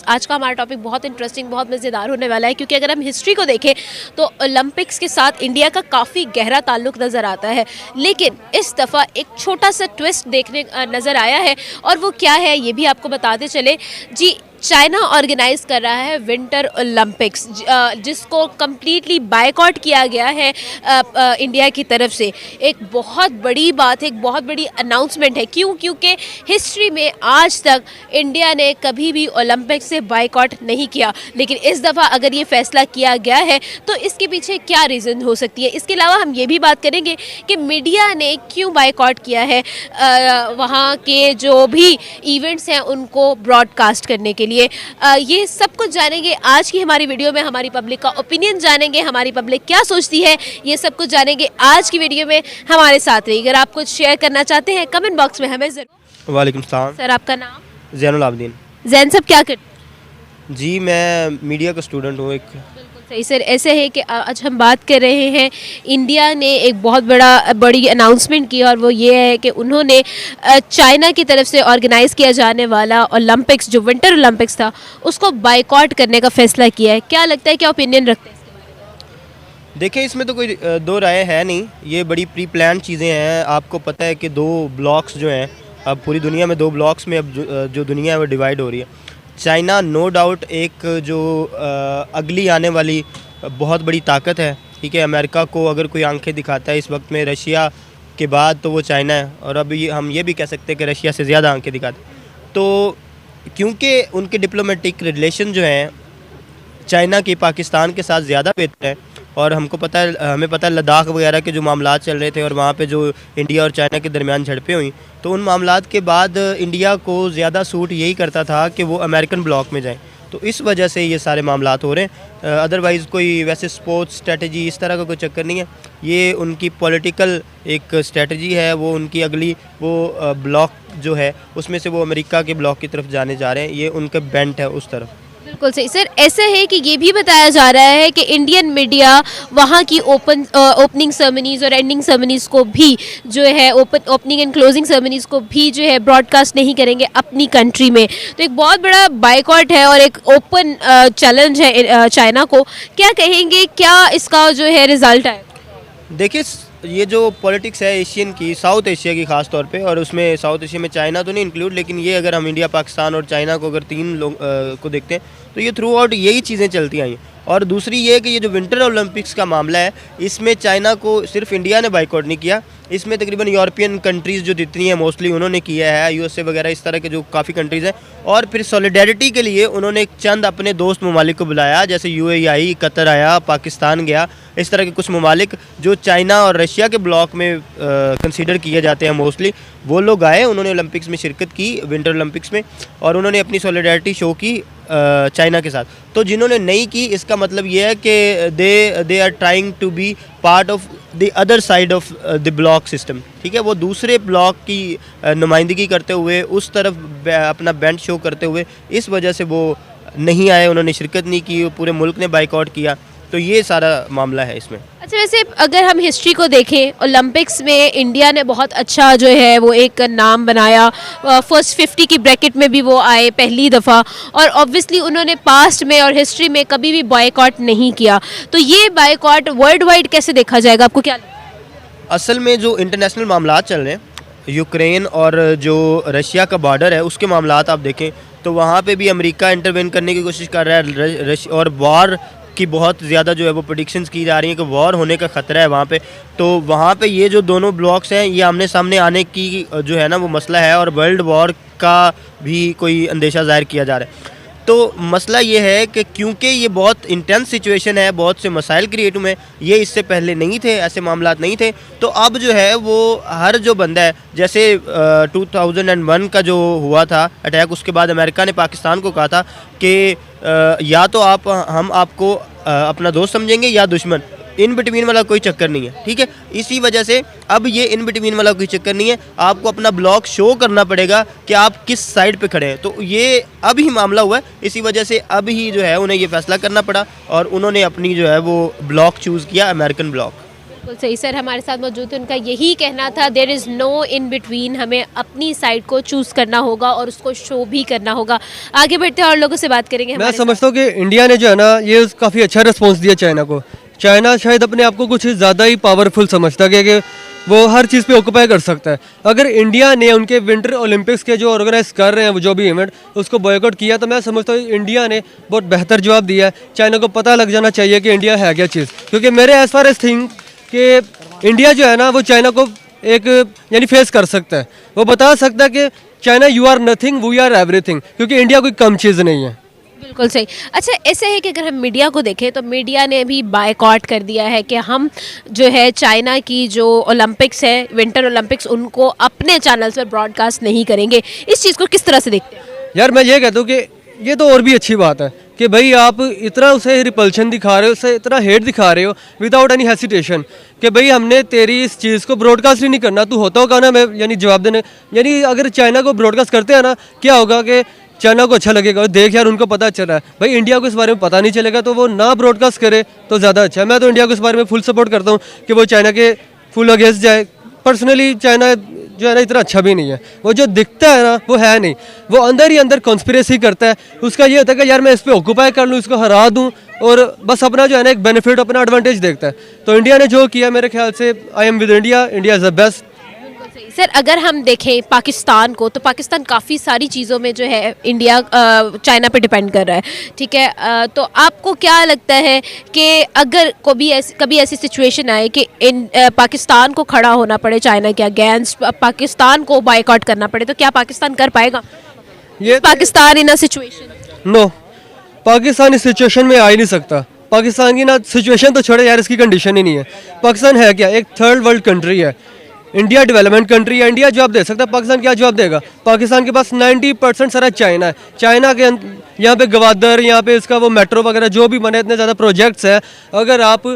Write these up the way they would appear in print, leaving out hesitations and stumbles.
आज का हमारा टॉपिक बहुत इंटरेस्टिंग, बहुत मज़ेदार होने वाला है, क्योंकि अगर हम हिस्ट्री को देखें तो ओलंपिक्स के साथ इंडिया का काफ़ी गहरा ताल्लुक नज़र आता है। लेकिन इस दफ़ा एक छोटा सा ट्विस्ट देखने नज़र आया है, और वो क्या है ये भी आपको बताते चले जी। चाइना ऑर्गेनाइज कर रहा है विंटर ओलंपिक्स, जिसको कम्प्लीटली बायकॉट किया गया है इंडिया की तरफ से। एक बहुत बड़ी बात है, एक बहुत बड़ी अनाउंसमेंट है। क्यों? क्योंकि हिस्ट्री में आज तक इंडिया ने कभी भी ओलंपिक से बायकॉट नहीं किया, लेकिन इस दफ़ा अगर ये फैसला किया गया है तो इसके पीछे क्या रीज़न हो सकती है। इसके अलावा हम ये भी बात करेंगे कि मीडिया ने क्यों बायकॉट किया है वहाँ के जो भी इवेंट्स हैं उनको ब्रॉडकास्ट करने के लिए। ये सब कुछ जानेंगे आज की हमारी वीडियो में। हमारी पब्लिक का ओपिनियन जानेंगे, हमारी पब्लिक क्या सोचती है, ये सब कुछ जानेंगे आज की वीडियो में। हमारे साथ रहिए। अगर आप कुछ शेयर करना चाहते हैं कमेंट बॉक्स में हमें जरूर। वालेकुम सलाम। सर, आपका नाम? ज़ैनुल आबदीन। जैन साहब, क्या करते हैं? जी, मैं मीडिया का स्टूडेंट हूँ एक। सही सर, ऐसे है कि आज हम बात कर रहे हैं, इंडिया ने एक बहुत बड़ी अनाउंसमेंट की, और वो ये है कि उन्होंने चाइना की तरफ से ऑर्गेनाइज़ किया जाने वाला ओलंपिक्स, जो विंटर ओलंपिक्स था, उसको बायकॉट करने का फैसला किया है। क्या लगता है, क्या ओपिनियन रखते हैं इसके बारे में? देखिए, इसमें तो कोई दो राय है नहीं, ये बड़ी प्री प्लान चीज़ें हैं। आपको पता है कि दो ब्लॉक्स जो हैं, अब पूरी दुनिया में दो ब्लॉक्स में अब जो दुनिया है वो डिवाइड हो रही है। चाइना नो डाउट एक जो अगली आने वाली बहुत बड़ी ताकत है, ठीक है। अमेरिका को अगर कोई आंखें दिखाता है इस वक्त में रशिया के बाद तो वो चाइना है, और अभी हम ये भी कह सकते हैं कि रशिया से ज़्यादा आंखें दिखाते हैं। तो क्योंकि उनके डिप्लोमेटिक रिलेशन जो हैं चाइना के पाकिस्तान के साथ ज़्यादा बेहतर है, और हमें पता है लद्दाख वगैरह के जो मामलात चल रहे थे और वहाँ पे जो इंडिया और चाइना के दरमियान झड़पें हुई, तो उन मामलात के बाद इंडिया को ज़्यादा सूट यही करता था कि वो अमेरिकन ब्लॉक में जाए। तो इस वजह से ये सारे मामलात हो रहे हैं। अदरवाइज़ कोई वैसे स्पोर्ट्स स्ट्रेटजी इस तरह का कोई चक्कर नहीं है। ये उनकी पॉलिटिकल एक स्ट्रेटजी है, वो उनकी अगली वो ब्लॉक जो है उसमें से वो अमेरिका के ब्लॉक की तरफ जाने जा रहे हैं। ये उनका बेंट है उस तरफ। बिल्कुल सही सर। ऐसा है कि ये भी बताया जा रहा है कि इंडियन मीडिया वहाँ की ओपनिंग सेरेमनीज़ और एंडिंग सेरेमनीज़ को भी जो है ओपनिंग एंड क्लोजिंग सेरेमनीज़ को भी जो है ब्रॉडकास्ट नहीं करेंगे अपनी कंट्री में। तो एक बहुत बड़ा बायकॉट है और एक ओपन चैलेंज है चाइना को। क्या कहेंगे, क्या इसका जो है रिजल्ट है? देखिए, ये जो पॉलिटिक्स है एशियन की, साउथ एशिया की ख़ास तौर पे, और उसमें साउथ एशिया में चाइना तो नहीं इंक्लूड, लेकिन ये अगर हम इंडिया, पाकिस्तान और चाइना को अगर तीन लोग को देखते हैं तो ये थ्रू आउट यही चीज़ें चलती आई हैं। और दूसरी ये कि ये जो विंटर ओलंपिक्स का मामला है, इसमें चाइना को सिर्फ इंडिया ने बाइकआउट नहीं किया, इसमें तकरीबन यूरोपियन कंट्रीज़ जो जितनी हैं मोस्टली उन्होंने किया है, यूएसए वगैरह इस तरह के जो काफ़ी कंट्रीज़ हैं। और फिर सॉलिडेरिटी के लिए उन्होंने चंद अपने दोस्त ममालिक को बुलाया, जैसे यूएई आई, कतर आया, पाकिस्तान गया, इस तरह के कुछ ममालिक जो चाइना और रशिया के ब्लॉक में कंसीडर किए जाते हैं मोस्टली, वो लोग आए, उन्होंने ओलंपिक्स में शिरकत की, विंटर ओलंपिक्स में, और उन्होंने अपनी सॉलिडेरिटी शो की चाइना के साथ। तो जिन्होंने नहीं की, इसका मतलब ये है कि they are trying to be part of the other side of the block system, ठीक है। वो दूसरे ब्लॉक की नुमाइंदगी करते हुए, उस तरफ अपना बैंड शो करते हुए, इस वजह से वो नहीं आए, उन्होंने शिरकत नहीं की, पूरे मुल्क ने बाइकआउट किया। तो ये सारा मामला है इसमें। अच्छा, वैसे अगर हम हिस्ट्री को देखें, ओलंपिक्स में इंडिया ने बहुत अच्छा जो है वो एक नाम बनाया। फर्स्ट 50 की ब्रैकेट में भी वो आए पहली दफ़ा, और ऑब्वियसली उन्होंने पास्ट में और हिस्ट्री में कभी भी बॉयकॉट नहीं किया। तो ये बॉयकॉट वर्ल्ड वाइड कैसे देखा जाएगा, आपको क्या लगता है? असल में जो इंटरनेशनल मामलात चल रहे हैं, यूक्रेन और जो रशिया का बॉर्डर है उसके मामलात आप देखें तो वहाँ पे भी अमेरिका इंटरवेन करने की कोशिश कर रहा है, और वॉर की बहुत ज़्यादा जो है वो प्रेडिक्शंस की जा रही हैं कि वॉर होने का ख़तरा है वहाँ पे। तो वहाँ पे ये जो दोनों ब्लॉक्स हैं, ये आमने सामने आने की जो है ना वो मसला है, और वर्ल्ड वॉर का भी कोई अंदेशा ज़ाहिर किया जा रहा है। तो मसला ये है कि क्योंकि ये बहुत इंटेंस सिचुएशन है, बहुत से मसाइल क्रिएट हुए हैं, ये इससे पहले नहीं थे, ऐसे मामलात नहीं थे। तो अब जो है वो हर जो बंदा है, जैसे 2001 का जो हुआ था अटैक, उसके बाद अमेरिका ने पाकिस्तान को कहा था कि या तो हम आपको अपना दोस्त समझेंगे या दुश्मन, इन बिटवीन वाला कोई चक्कर नहीं है, ठीक है। इसी वजह से अब ये इन बिटवीन वाला कोई चक्कर नहीं है, आपको अपना ब्लॉक शो करना पड़ेगा कि आप किस साइड पे खड़े हैं। तो ये अब ही मामला हुआ है, इसी वजह से अब ही जो है उन्हें ये फैसला करना पड़ा, और उन्होंने अपनी जो है वो ब्लॉक चूज़ किया, अमेरिकन ब्लॉक। बिल्कुल सही सर, हमारे साथ मौजूद थे, उनका यही कहना था there is no in between, हमें अपनी साइड को चूज़ करना होगा और उसको शो भी करना होगा। आगे बढ़ते हैं और लोगों से बात करेंगे। मैं समझता हूँ कि इंडिया ने जो है ना ये काफ़ी अच्छा रिस्पॉन्स दिया चाइना को। चाइना शायद अपने आप को कुछ ज़्यादा ही पावरफुल समझता है कि वो हर चीज़ पे ऑक्यूपाई कर सकता है। अगर इंडिया ने उनके विंटर ओलंपिक्स के जो ऑर्गेनाइज कर रहे हैं वो जो भी इवेंट उसको बॉयकॉट किया, तो मैं समझता हूँ इंडिया ने बहुत बेहतर जवाब दिया है। चाइना को पता लग जाना चाहिए कि इंडिया है क्या चीज़, क्योंकि मेरे एज फार एज थिंक कि इंडिया जो है ना वो चाइना को एक यानी फेस कर सकता है। वो बता सकता है कि China you are nothing we are everything, क्योंकि इंडिया कोई कम चीज़ नहीं है। बिल्कुल सही। अच्छा, ऐसे है कि अगर हम मीडिया को देखें तो मीडिया ने भी बायकॉट कर दिया है कि हम जो है चाइना की जो ओलंपिक्स है, विंटर ओलंपिक्स, उनको अपने चैनल्स पर ब्रॉडकास्ट नहीं करेंगे। इस चीज़ को किस तरह से देखते हैं? यार मैं ये कहता हूँ कि ये तो और भी अच्छी बात है कि भाई आप इतना उसे रिपल्शन दिखा रहे हो, उसे इतना हेट दिखा रहे हो विदाउट एनी हेसिटेशन कि भाई हमने तेरी इस चीज़ को ब्रॉडकास्ट ही नहीं करना, तू होता होगा ना मैं यानी जवाब देने, यानी अगर चाइना को ब्रॉडकास्ट करते हैं ना क्या होगा कि चाइना को अच्छा लगेगा, देख यार उनको पता चल रहा है। भाई इंडिया को इस बारे में पता नहीं चलेगा तो वो ना ब्रॉडकास्ट करे तो ज़्यादा अच्छा है। मैं तो इंडिया को इस बारे में फुल सपोर्ट करता हूँ कि वो चाइना के फुल अगेंस्ट जाए। पर्सनली चाइना जो है ना इतना अच्छा भी नहीं है, वो जो दिखता है ना वो है नहीं, वो अंदर ही अंदर कॉन्स्पिरेसी करता है। उसका ये होता है कि यार मैं इस पर ऑक्यूपाई कर लूँ, इसको हरा दूँ, और बस अपना जो है ना एक बेनिफिट, अपना एडवांटेज देखता है। तो इंडिया ने जो किया मेरे ख्याल से I am with India, India is the best. Sir, अगर हम देखें पाकिस्तान को तो पाकिस्तान काफ़ी सारी चीज़ों में जो है इंडिया चाइना पे डिपेंड कर रहा है, ठीक है। तो आपको क्या लगता है कि अगर कभी ऐसी सिचुएशन आए कि पाकिस्तान को खड़ा होना पड़े चाइना के अगेंस्ट, पाकिस्तान को बायकॉट करना पड़े, तो क्या पाकिस्तान कर पाएगा? ये पाकिस्तान इन अ सिचुएशन? नो, पाकिस्तान इस सिचुएशन में आ ही नहीं सकता। पाकिस्तान की ना सिचुएशन तो छोड़े यार, इसकी कंडीशन ही नहीं है। पाकिस्तान है क्या? एक थर्ड वर्ल्ड कंट्री है। इंडिया डेवलपमेंट कंट्री है, इंडिया जवाब दे सकता है, पाकिस्तान क्या जवाब देगा? पाकिस्तान के पास 90% सारा चाइना है। चाइना के यहाँ पे गवादर, यहाँ पे इसका वो मेट्रो वगैरह जो भी बने, इतने ज़्यादा प्रोजेक्ट्स हैं। अगर आप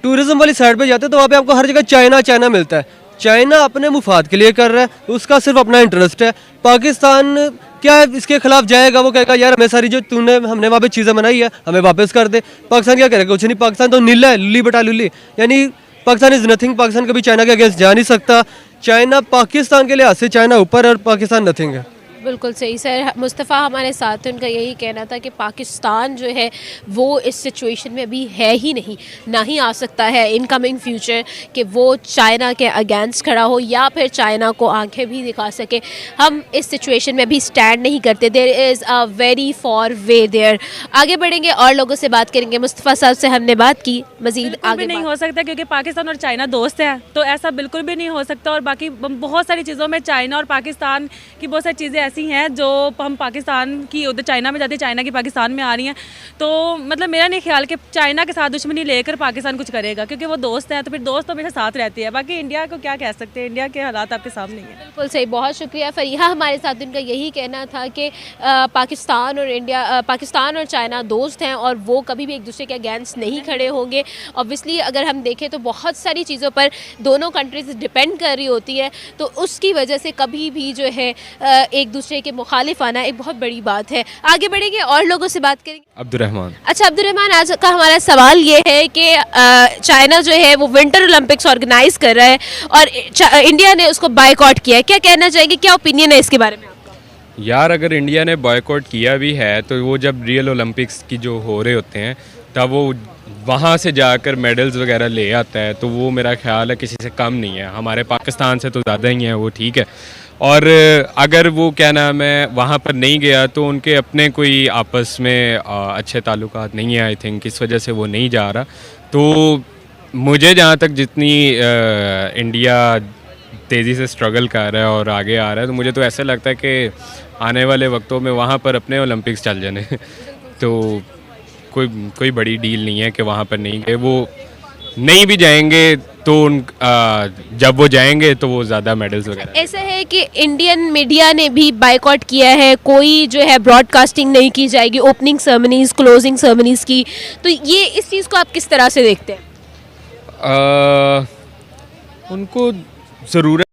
टूरिज्म वाली साइड पे जाते हैं तो वहाँ पे आपको हर जगह चाइना चाइना मिलता है। चाइना अपने मुफाद के लिए कर रहा है, उसका सिर्फ अपना इंटरेस्ट है। पाकिस्तान क्या इसके खिलाफ जाएगा? वो कहेगा यार हमें सारी जो हमने वहाँ पे चीज़ें बनाई है हमें वापस कर दे। पाकिस्तान क्या करेगा? कुछ नहीं, पाकिस्तान तो नीला है, लुल्ली बटा लुल्ली, यानी पाकिस्तान इज नथिंग। पाकिस्तान कभी चाइना के अगेंस्ट जा नहीं सकता। चाइना पाकिस्तान के लिहाज से चाइना ऊपर है और पाकिस्तान नथिंग है। बिल्कुल सही सर। मुस्तफ़ा हमारे साथ हैं, उनका यही कहना था कि पाकिस्तान जो है वो इस सिचुएशन में अभी है ही नहीं, ना ही आ सकता है इन कमिंग फ्यूचर कि वो चाइना के अगेंस्ट खड़ा हो या फिर चाइना को आंखें भी दिखा सके। हम इस सिचुएशन में अभी स्टैंड नहीं करते। There is a very far way there. आगे बढ़ेंगे और लोगों से बात करेंगे। मुस्तफ़ा साहब से हमने बात की, मज़ीद आगे नहीं हो सकता क्योंकि पाकिस्तान और चाइना दोस्त हैं, तो ऐसा बिल्कुल भी नहीं हो सकता। और बाकी बहुत सारी चीज़ों में चाइना और पाकिस्तान की बहुत सारी चीज़ें ऐसी हैं जो हम पाकिस्तान की उधर चाइना में जाती है, चाइना की पाकिस्तान में आ रही हैं। तो मतलब मेरा नहीं ख्याल कि चाइना के साथ दुश्मनी लेकर पाकिस्तान कुछ करेगा, क्योंकि वो दोस्त है तो फिर दोस्त तो हमेशा साथ रहती है। बाकी इंडिया को क्या कह सकते हैं, इंडिया के हालात आपके सामने ही है। बिल्कुल सही, बहुत शुक्रिया। फरीहा हमारे साथ, उनका यही कहना था कि पाकिस्तान और इंडिया, पाकिस्तान और चाइना दोस्त हैं और वो कभी भी एक दूसरे के अगेंस्ट नहीं खड़े होंगे। ऑब्वियसली अगर हम देखें तो बहुत सारी चीज़ों पर दोनों कंट्रीज डिपेंड कर रही होती है, तो उसकी वजह से कभी भी जो है एक दूसरे के मुखालिफ आना एक बहुत बड़ी बात है। आगे बढ़ेंगे और लोगों से बात करेंगे। अब्दुर्रहमान। अच्छा अब्दुर्रहमान, आज का हमारा सवाल ये है कि चाइना जो है वो विंटर ओलंपिक्स ऑर्गेनाइज कर रहा है और इंडिया ने उसको बायकॉट किया है, क्या कहना चाहेंगे, क्या ओपिनियन है इसके बारे में आपका? यार अगर इंडिया ने बॉयकॉट किया भी है तो वो जब रियल ओलंपिक्स की जो हो रहे होते हैं तब वो वहाँ से जाकर मेडल्स वगैरह ले आता है, तो वो मेरा ख्याल है किसी से कम नहीं है। हमारे पाकिस्तान से तो ज़्यादा ही है वो, ठीक है। और अगर वो क्या नाम है वहाँ पर नहीं गया तो उनके अपने कोई आपस में अच्छे ताल्लुकात नहीं है, आई थिंक इस वजह से वो नहीं जा रहा। तो मुझे जहाँ तक जितनी इंडिया तेज़ी से स्ट्रगल कर रहा है और आगे आ रहा है, तो मुझे तो ऐसा लगता है कि आने वाले वक्तों में वहाँ पर अपने ओलंपिक्स चल जाने तो कोई बड़ी डील नहीं है कि वहाँ पर नहीं गए। वो नहीं भी जाएंगे तो जब वो जाएंगे तो वो ज़्यादा मेडल्स वगैरह। ऐसा है कि इंडियन मीडिया ने भी बायकॉट किया है, कोई जो है ब्रॉडकास्टिंग नहीं की जाएगी ओपनिंग सेरेमनीज, क्लोजिंग सेरेमनीज की, तो ये इस चीज़ को आप किस तरह से देखते हैं? उनको ज़रूरत